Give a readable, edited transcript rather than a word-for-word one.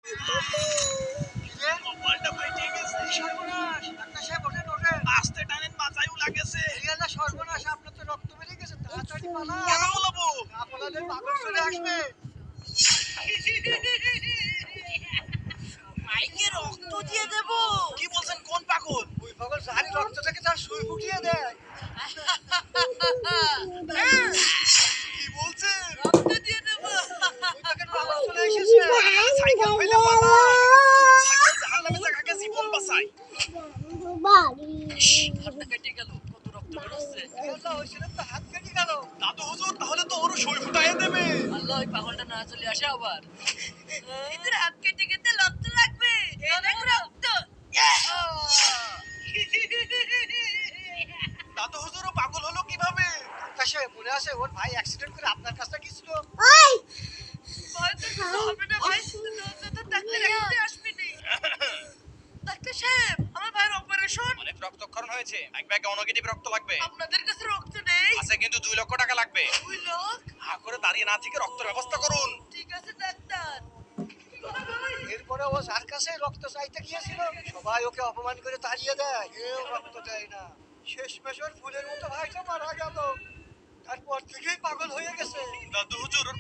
কিরে মোবাইলটা ফাইটে গেছে। সর্বনাশ! ডাক্তার সাহেব ওঠেন ওঠেন। আস্তে টানেন মাথায়ও লাগেছে। এরিয়ালা সর্বনাশ, আপনার তো রক্ত বেরিয়ে গেছে, তাড়াতাড়ি পালান। কেন বলবো? না পালালে পাগল চলে আসবে। ভাইকে রক্ত দিয়ে দেব। কি বলছেন? কোন পাগল? ওই পাগল যারই রক্ত থেকে তার সুই ফুটিয়ে দেয়। কি বলছেন? রক্ত দিয়ে দেব। ওই দেখেন পাগল চলে এসেছে। সাইকেল ফেলে পালা। সাইকেল জাহান্নামে জায়গাকে জীবন বাঁচায়। হাতটা কেটে গেল, কত রক্ত বেরোচ্ছে। আল্লাহ, ওই ছেলের তো হাত কেটে গেল। দাদু হুজুর, তাহলে তো ওর সুই ফুটাইয়ে দেবে। আল্লাহ, ওই পাগলটা না চলে আসে আবার। এদের হাত কেটে কেটে রক্ত লাগবে। অনেক রক্ত। দাদু হুজুরও পাগল হলো কিভাবে? ডাক্তার সাহেব মনে আছে ওর ভাই অ্যাক্সিডেন্ট করে আপনার কাছে গিয়েছিল? ভয় তো কিছু হবে না ভাই, তো ডাক্তার এখনই আসবেনি। ডাক্তার সাহেব, আমার ভাইয়ের অপারেশন। অনেক রক্তক্ষরণ হয়েছে, এক ব্যাগে নেগেটিভ রক্ত লাগবে। আপনাদের কাছে রক্ত নেই? আছে, কিন্তু 2 লক্ষ টাকা লাগবে। 2 লাখ? হা করে দাঁড়িয়ে না থেকে রক্তের ব্যবস্থা করুন। ঠিক আছে ডাক্তার। এরপরে ও যার কাছে রক্ত চাইতে গিয়েছিল সবাই ওকে অপমান করে তাড়িয়ে দেয়, কেউ রক্ত দেয় না। শেষমেশ ওর ফুলের মতো ভাইটা মারা গেল। তারপর থেকেই পাগল হয়ে গেছে। দাদু হুজুর, ওর